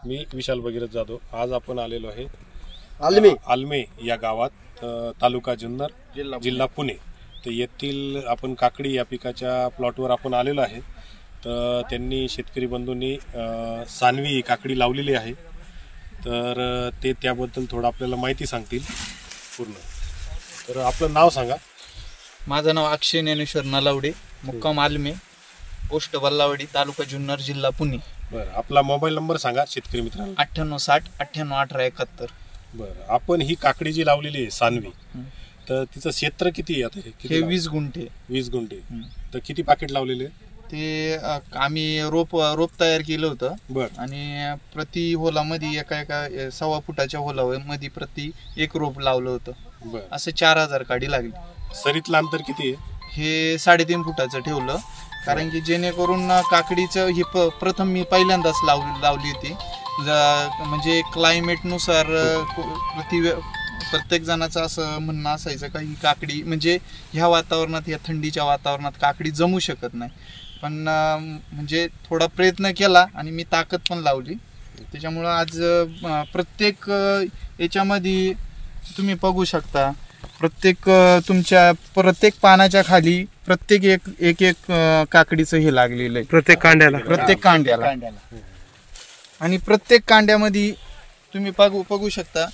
मी विशाल भगीरथ जाधव. आज आपण आलेलो आहे आलमे या गावात, तालुका जुन्नर, जिल्हा पुणे. तर येथील आपण काकडी या पिकाच्या प्लॉटवर आपण आलेलो आहे. तर त्यांनी शेतकरी बंधूंनी सानवी काकडी लावलेली आहे. तर ते त्याबद्दल थोडं आपल्याला माहिती सांगतील पूर्ण. तर आपलं नाव सांगा. माझं नाव अक्षय ज्ञानेश्वर नलावडे, मुक्काम आलमे, पोस्ट बल्लावडी, तालुका जुन्नर, जिल्हा पुणे. बरं, आपला मोबाईल नंबर सांगा शेतकरी मित्रांना. 9860 981871. बरं, आपण ही काकडी जी लावलेली आहे सानवी, तर तिचं क्षेत्र किती आहे आता? हे 20 गुंठे. 20 गुंठे. तर किती पाकिट लावलेले? ते आम्ही रोप तयार केलं होतं. बरं. आणि प्रति होलामध्ये एका 1.25 फुटाच्या होलामध्ये प्रति एक रोप लावलं होतं. बरं. असं 4000 काडी लागली. सरीतलं अंतर किती आहे? हे 3.5 फुटाचं ठेवलं, कारण की जेणेकरून काकडीचं हे प्रथम मी पहिल्यांदाच लावली होती. म्हणजे क्लायमेटनुसार प्रत्येक जणाचं असं म्हणणं असायचं का ही काकडी म्हणजे ह्या वातावरणात, या थंडीच्या वातावरणात काकडी जमू शकत नाही. पण म्हणजे थोडा प्रयत्न केला आणि मी ताकद पण लावली. त्याच्यामुळं आज प्रत्येक याच्यामध्ये तुम्ही बघू शकता, तुमच्या प्रत्येक पानाच्या खाली प्रत्येक एक काकडीचं हे लागलेलं आहे. प्रत्येक कांड्याला आणि प्रत्येक कांड्यामध्ये तुम्ही बघू शकता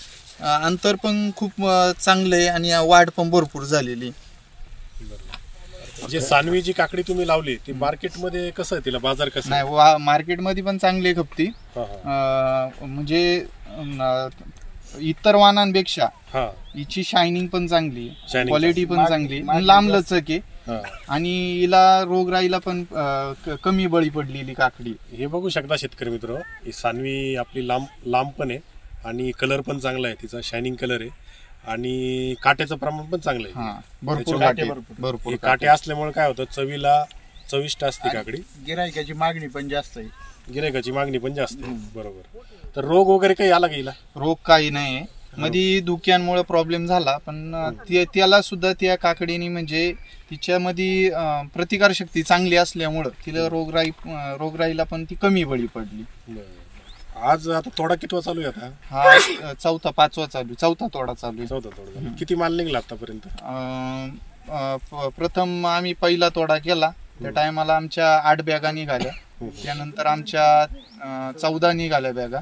अंतर पण खूप चांगलं आहे आणि वाढ पण भरपूर झालेली. जे सानवी जी काकडी तुम्ही लावली ती मार्केटमध्ये कसं आहे, तिला बाजार कसं? नाही, मार्केटमध्ये पण चांगली खपती. म्हणजे इतर वाणांपेक्षा हिची शायनिंग पण चांगली, क्वालिटी पण चांगली, लांब लचक आहे आणि हिला रोगराईला पण कमी बळी पडलेली काकडी. हे बघू शकता शेतकरी मित्र, ही सानवी आपली लांब पण आहे आणि कलर पण चांगला आहे, तिचा शायनिंग कलर आहे आणि काट्याचं प्रमाण पण चांगलं आहे. भरपूर काटे असल्यामुळे काय होतं, चवीला चविष्ट असते काकडी. गिरायकाची मागणी पण जास्त आहे. बरोबर. तर रोग वगैरे काही आला गेला? रोग काही नाही. मध्ये धुक्यांमुळे प्रॉब्लेम झाला, पण त्याला सुद्धा त्या काकडीने म्हणजे तिच्यामध्ये प्रतिकार शक्ती चांगली असल्यामुळं तिला रोगराईला पण ती कमी बळी पडली. आज आता तोडा कितवा चालू आहे? आता हा चौथा तोडा चालू आहे. किती माल निघला आतापर्यंत? प्रथम आम्ही पहिला तोडा केला त्या टायमाला आमच्या 8 बॅगा निघाल्या. त्यानंतर आमच्या 14 निघाल्या बॅगा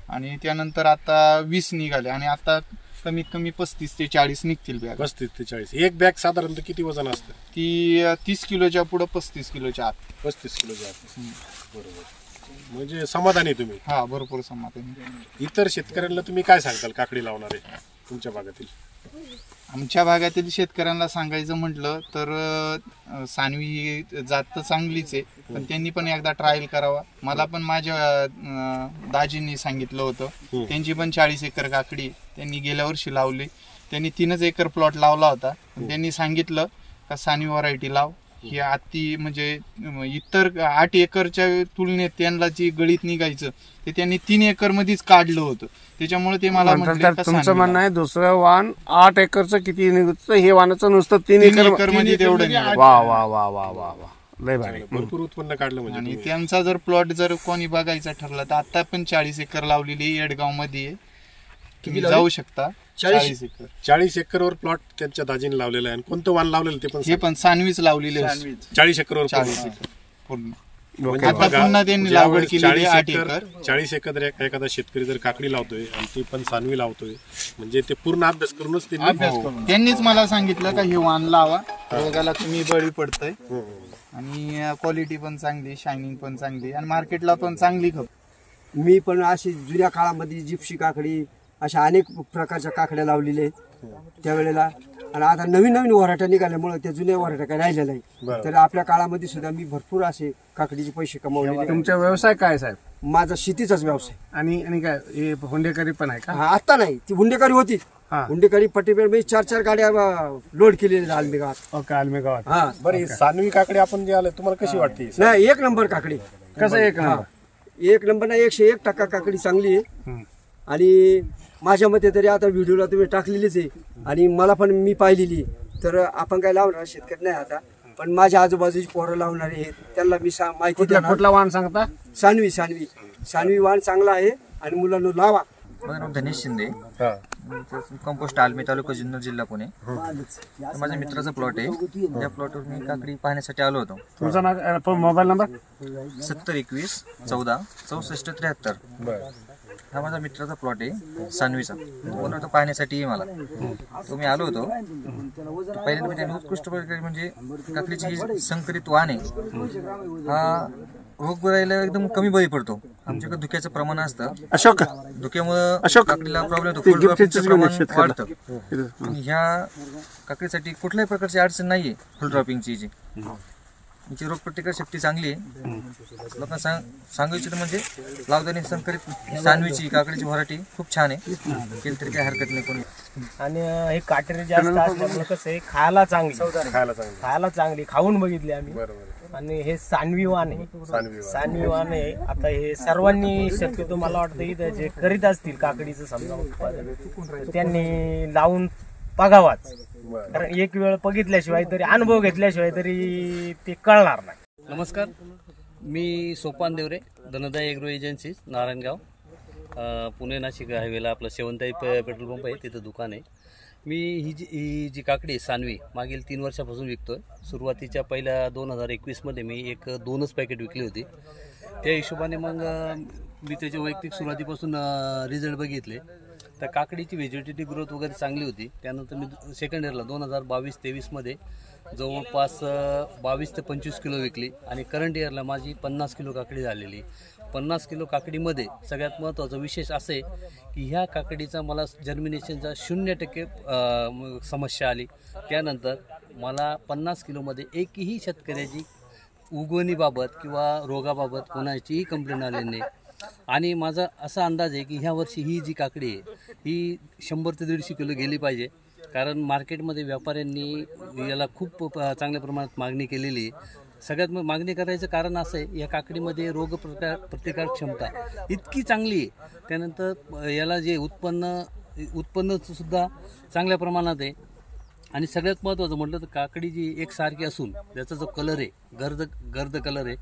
आणि त्यानंतर आता 20 निघाल्या आणि आता कमीत कमी 35 ते 40 निघतील बॅग. 35 ते 40. एक बॅग साधारणतः किती वजन असतं? ती 30 किलोच्या पुढे 35 किलोच्या आत. 35 किलोच्या आत. बरोबर. म्हणजे समाधानी तुम्ही? हा, भरपूर समाधानी. इतर शेतकऱ्यांना तुम्ही काय सांगताल काकडी लावणारे तुमच्या भागातील? आमच्या भागातील शेतकऱ्यांना सांगायचं म्हटलं तर सानवी जात तर चांगलीच आहे, पण त्यांनी पण एकदा ट्रायल करावा. मला पण माझ्या दाजींनी सांगितलं होतं, त्यांची पण 40 एकर काकडी त्यांनी गेल्या वर्षी लावली. त्यांनी 3 एकर प्लॉट लावला होता. त्यांनी सांगितलं का सानवी व्हरायटी लाव, ही अति म्हणजे इतर 8 एकरच्या तुलनेत त्यांना जी गळीत निघायचं ते त्यांनी 3 एकर मध्येच काढलं होतं. त्याच्यामुळे ते मला तुमचं म्हणणं आहे दुसरं वाण 8 एकरचं किती निघतं, हे वाणाचं नुसतं 3 एकर मध्ये तेवढं. वा वा वा वा वा वा, लय भारी, भरपूर उत्पन्न काढलं. म्हणजे आणि त्यांचा जर प्लॉट जर कोणी बघायचा ठरला तर आता पण 40 एकर लावलेली येडगाव मध्ये, तुम्ही जाऊ शकता. 40 एकरवर प्लॉट त्यांच्या दाजीने लावलेला आहे. आणि कोणतं वाण लावलेलं ते पण? हे पण सानवीच लावलेले. 40 एकरवर पूर्ण. आता पुन्हा त्यांनी लागवड केली 8 एकर. 40 एकर एखादा शेतकरी जर काकडी लावतोय आणि ती पण सानवी लावतोय म्हणजे ते पूर्ण अभ्यास करूनच त्यांनीच मला सांगितलं का हे वाण लावा, रोगाला तुम्ही बळी पडतंय आणि क्वालिटी पण चांगली, शायनिंग पण चांगली आणि मार्केटला पण चांगली खप. मी पण अशी जुन्या काळामध्ये जिप्सी काकडी अशा अनेक प्रकारच्या काकड्या लावलेल्या आहेत त्यावेळेला. आणि आता नवीन वराठा निघाल्यामुळे त्या जुन्या वराठा काही राहिल्या नाही. तर आपल्या काळामध्ये सुद्धा मी भरपूर असे काकडीचे पैसे कमावले. तुमचा व्यवसाय काय साहेब? माझा शेतीचाच व्यवसाय. आणि काय हे हुंडेकरी पण आहे का? आता नाही, ती हुंडेकरी होती. हुंडेकरी पट्टीपेड मी 4 गाड्या लोड केलेल्या आलमे गावात. आलमे गावात. हा, बरं. सानवी काकडी आपण जे आलं तुम्हाला कशी वाटते? नाही, 1 नंबर काकडी. कसं 1 नंबर? 1 नंबर नाही, 101% काकडी चांगली आहे. आणि माझ्या मते तरी आता व्हिडिओला तुम्ही टाकलेलीच आहे आणि मला पण मी पाहिलेली. तर आपण काय लावणार शेतकरी नाही आता, पण माझ्या आजूबाजूची पोरं लावणारे आहेत त्यांना मी माहिती देणार. कुठला वाण सांगता? सानवी सानवी वाण चांगला आहे आणि मुलांना लावा. माझं नाव धनेश शिंदे, कंपोस्ट आलमी, तालुका जुन्नर, जिल्हा पुणे. तर माझ्या मित्राचा प्लॉट आहे. त्या प्लॉटवर मी काकडी पाहण्यासाठी आलो होतो. तुमचा नाव मोबाईल नंबर 7021 14 64 73. हा माझा मित्राचा प्लॉट आहे सानवीचा. बोललो तो पाहण्यासाठी मला तो मी आलो होतो. पहिल्यांदा त्याने उत्कृष्ट प्रकारे म्हणजे काकडीची ही संकरित वाण आहे हा रोगराईला एकदम कमी बळी पडतो. आमच्याकडे धुक्याचं प्रमाण असतं. अशोक धुक्यामुळे काकडीला प्रॉब्लेम होतो, फुल ड्रॉपिंगचं प्रमाण वाढतं. आणि ह्या काकडीसाठी कुठल्याही प्रकारची अडचण नाहीये. फुल ड्रॉपिंगची जी हिची रोगप्रतिकार शक्ती चांगली आहे. लोकांना सांगू इच्छितो म्हणजे लावताना संकरित सानवीची काकडीची व्हरायटी खूप छान आहे. केली तरी काही हरकत नाही कोणी. आणि हे काटेरी जास्त असल्यामुळे कसं आहे खायला चांगली खाऊन बघितली आम्ही. आणि हे सानवी वाण आहे. आता हे सर्वांनी शक्यतो मला वाटतं इथं जे करीत असतील काकडीचं समजा उत्पादन त्यांनी लावून बघावाच. कारण एक वेळ बघितल्याशिवाय तरी अनुभव घेतल्याशिवाय तरी ते कळणार नाही. नमस्कार, मी सोपान देवरे, धनदाय एग्रो एजन्सीज, नारायणगाव, पुणे नाशिक हायवेला आपलं शेवंताई पेट्रोल पंप आहे, तिथं दुकान आहे. मी ही जी काकडी आहे सानवी मागील 3 वर्षापासून विकतोय. सुरुवातीच्या पहिल्या 2021 मी 2च पॅकेट विकली होती. त्या हिशोबाने मग मी त्याच्या वैयक्तिक सुरुवातीपासून रिझल्ट बघितले. तर काकडीची व्हेजिटेटिव्ह ग्रोथ वगैरे चांगली होती. त्यानंतर मी सेकंड इयरला 2022-23 जवळपास 22 ते 25 किलो विकली. आणि करंट इयरला माझी 50 किलो काकडी झालेली. 50 किलो काकडीमध्ये सगळ्यात महत्त्वाचं विशेष असं आहे की ह्या काकडीचा मला जर्मिनेशनचा 0% समस्या आली. त्यानंतर मला 50 किलोमध्ये एकही शेतकऱ्याची उगवणीबाबत किंवा रोगाबाबत कोणाचीही कंप्लेंट आलेली नाही. आणि माझा असा अंदाज आहे की ह्या वर्षी ही जी काकडी आहे ही 100 ते 150 किलो गेली पाहिजे. कारण मार्केटमध्ये व्यापाऱ्यांनी याला खूप चांगल्या प्रमाणात मागणी केलेली आहे. सगळ्यात मागणी करायचं कारण असं आहे या काकडीमध्ये प्रतिकार क्षमता इतकी चांगली आहे. त्यानंतर याला जे उत्पन्न सुद्धा चांगल्या प्रमाणात आहे. आणि सगळ्यात महत्त्वाचं म्हटलं तर काकडी जी एकसारखी असून त्याचा जो कलर आहे गर्द कलर आहे.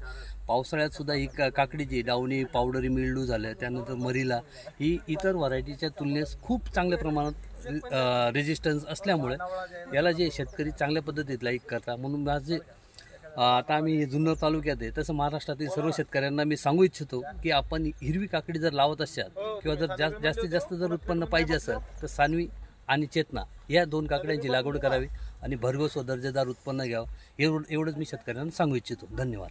पावसाळ्यात सुद्धा ही काकडी जी डावणी पावडरी मिल्डू झालं, त्यानंतर मरीला ही इतर व्हरायटीच्या तुलनेत खूप चांगल्या प्रमाणात रेजिस्टन्स असल्यामुळे याला जे शेतकरी चांगल्या पद्धतीत लाईक करतात. म्हणून माझे आता आम्ही जुन्नर तालुक्यात आहे तसं महाराष्ट्रातील सर्व शेतकऱ्यांना मी सांगू इच्छितो की आपण हिरवी काकडी जर लावत असाल किंवा जर जास्तीत जास्त जर उत्पन्न पाहिजे असेल तर सानवी आणि चेतना या 2 काकड्यांची लागवड करावी आणि भरघोस व दर्जेदार उत्पन्न घ्यावं. एवढंच मी शेतकऱ्यांना सांगू इच्छितो. धन्यवाद.